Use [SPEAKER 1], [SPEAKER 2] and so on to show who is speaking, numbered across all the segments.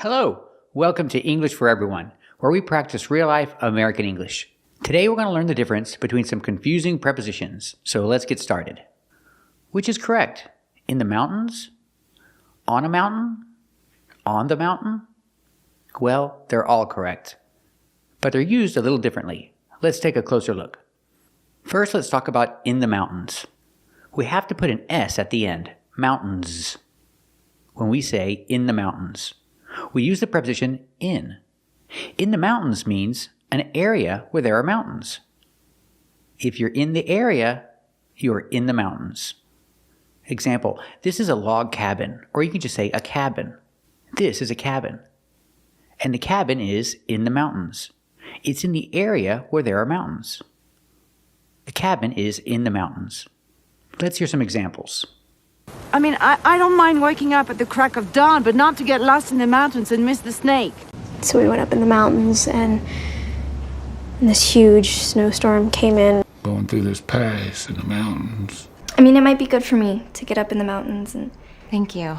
[SPEAKER 1] Hello! Welcome to English for Everyone, where we practice real-life American English. Today we're going to learn the difference between some confusing prepositions, so let's get started. Which is correct? In the mountains? On a mountain? On the mountain? Well, they're all correct. But they're used a little differently. Let's take a closer look. First, let's talk about in the mountains. We have to put an S at the end, mountains, when we say in the mountains. We use the preposition in. In the mountains means an area where there are mountains. If you're in the area, you're in the mountains. Example, this is a log cabin, or you can just say a cabin. This is a cabin. And the cabin is in the mountains. It's in the area where there are mountains. The cabin is in the mountains. Let's hear some examples.
[SPEAKER 2] I don't mind waking up at the crack of dawn, but not to get lost in the mountains and miss the snake.
[SPEAKER 3] So we went up in the mountains, and this huge snowstorm came in.
[SPEAKER 4] Going through this pass in the mountains.
[SPEAKER 3] It might be good for me to get up in the mountains. And
[SPEAKER 5] Thank you.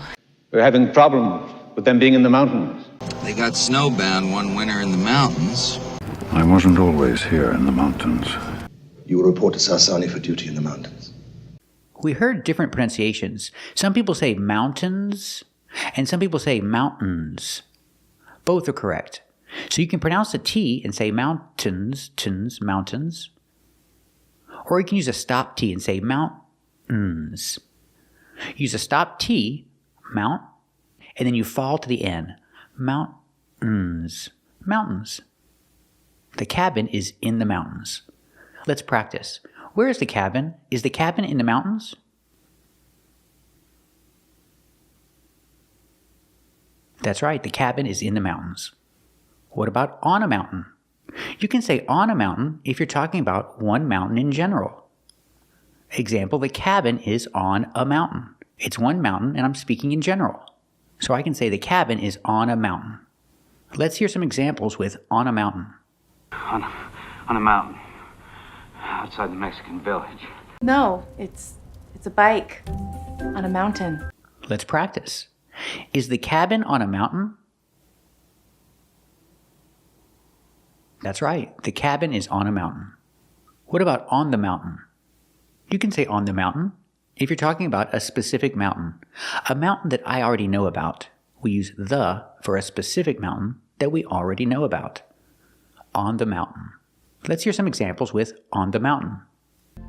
[SPEAKER 6] We're having problems with them being in the mountains.
[SPEAKER 7] They got snowbound one winter in the mountains.
[SPEAKER 4] I wasn't always here in the mountains.
[SPEAKER 8] You will report to Sarsani for duty in the mountains.
[SPEAKER 1] We heard different pronunciations. Some people say mountains, and some people say mountains. Both are correct. So you can pronounce the T and say mountains, mountains. Or you can use a stop T and say mountains. Use a stop T, mount, and then you fall to the N. Mountains, mountains. The cabin is in the mountains. Let's practice. Where is the cabin? Is the cabin in the mountains? That's right, the cabin is in the mountains. What about on a mountain? You can say on a mountain if you're talking about one mountain in general. Example, the cabin is on a mountain. It's one mountain and I'm speaking in general. So I can say the cabin is on a mountain. Let's hear some examples with on a mountain.
[SPEAKER 9] On a mountain. Outside the Mexican village.
[SPEAKER 5] No, it's a bike on a mountain.
[SPEAKER 1] Let's practice. Is the cabin on a mountain? That's right, the cabin is on a mountain. What about on the mountain? You can say on the mountain if you're talking about a specific mountain, a mountain that I already know about. We use the for a specific mountain that we already know about. On the mountain. Let's hear some examples with on the mountain.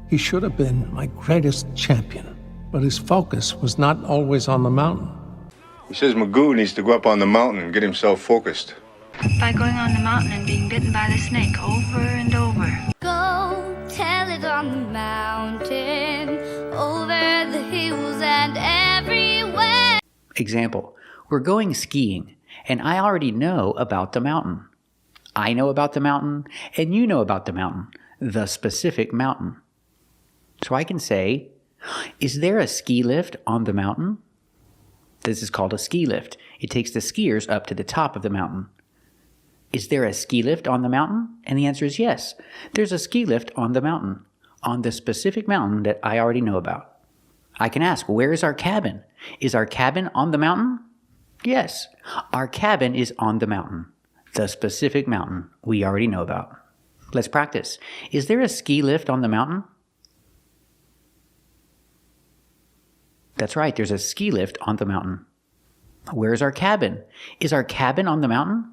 [SPEAKER 10] He should have been my greatest champion, but his focus was not always on the mountain.
[SPEAKER 4] He says Magoo needs to go up on the mountain and get himself focused.
[SPEAKER 11] By going on the mountain and being bitten by the snake over and over.
[SPEAKER 12] Go tell it on the mountain, over the hills and everywhere.
[SPEAKER 1] Example, we're going skiing, and I already know about the mountain. I know about the mountain, and you know about the mountain, the specific mountain. So I can say, is there a ski lift on the mountain? This is called a ski lift. It takes the skiers up to the top of the mountain. Is there a ski lift on the mountain? And the answer is yes. There's a ski lift on the mountain, on the specific mountain that I already know about. I can ask, where is our cabin? Is our cabin on the mountain? Yes, our cabin is on the mountain. The specific mountain we already know about. Let's practice. Is there a ski lift on the mountain? That's right, there's a ski lift on the mountain. Where's our cabin? Is our cabin on the mountain?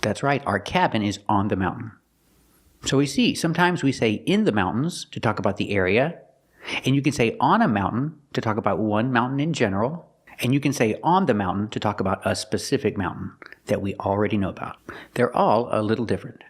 [SPEAKER 1] That's right, our cabin is on the mountain. So we see, sometimes we say in the mountains to talk about the area, and you can say on a mountain to talk about one mountain in general, and you can say on the mountain to talk about a specific mountain that we already know about. They're all a little different.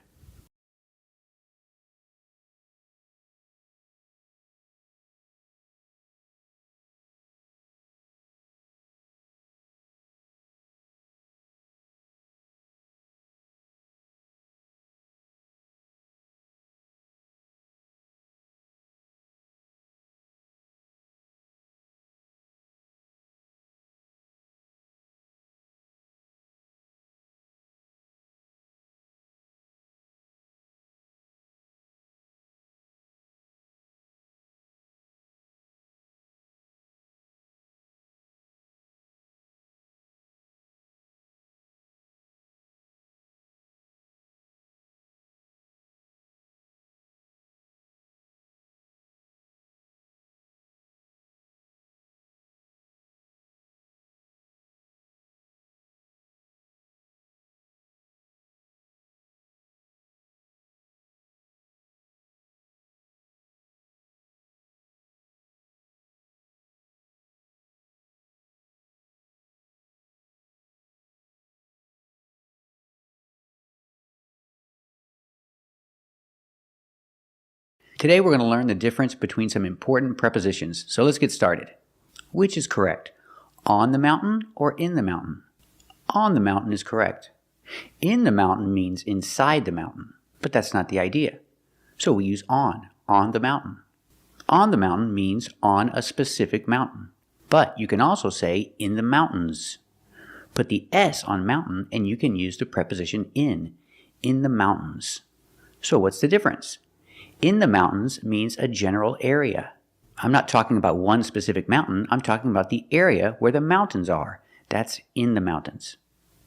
[SPEAKER 1] Today we're going to learn the difference between some important prepositions, so let's get started. Which is correct? On the mountain or in the mountain? On the mountain is correct. In the mountain means inside the mountain, but that's not the idea. So we use on the mountain. On the mountain means on a specific mountain, but you can also say in the mountains. Put the S on mountain and you can use the preposition in the mountains. So what's the difference? In the mountains means a general area. I'm not talking about one specific mountain, I'm talking about the area where the mountains are. That's in the mountains.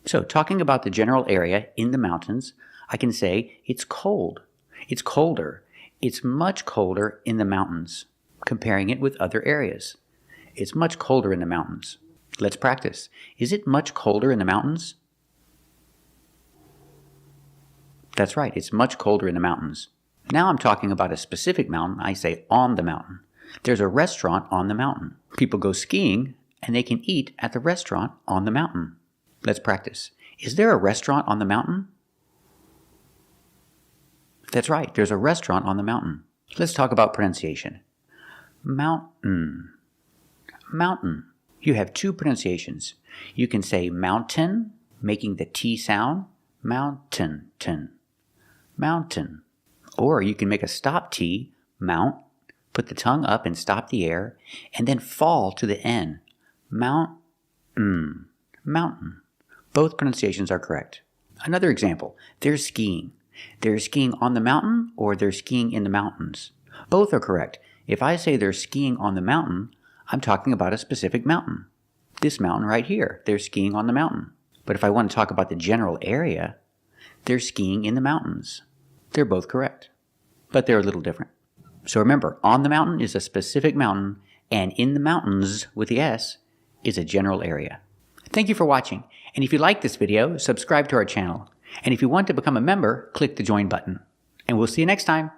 [SPEAKER 1] So talking about the general area in the mountains, I can say it's cold. It's colder. It's much colder in the mountains, comparing it with other areas. It's much colder in the mountains. Let's practice. Is it much colder in the mountains? That's right, it's much colder in the mountains. Now I'm talking about a specific mountain, I say on the mountain. There's a restaurant on the mountain. People go skiing and they can eat at the restaurant on the mountain. Let's practice. Is there a restaurant on the mountain? That's right, there's a restaurant on the mountain. Let's talk about pronunciation. Mountain. Mountain. You have two pronunciations. You can say mountain, making the T sound. Mountain. Mountain. Or you can make a stop T, mount, put the tongue up and stop the air, and then fall to the N. Mountain. Mountain. Both pronunciations are correct. Another example, they're skiing. They're skiing on the mountain or they're skiing in the mountains. Both are correct. If I say they're skiing on the mountain, I'm talking about a specific mountain. This mountain right here, they're skiing on the mountain. But if I want to talk about the general area, they're skiing in the mountains. They're both correct, but they're a little different. So remember, on the mountain is a specific mountain, and in the mountains with the S is a general area. Thank you for watching, and if you like this video, subscribe to our channel. And if you want to become a member, click the join button. And we'll see you next time.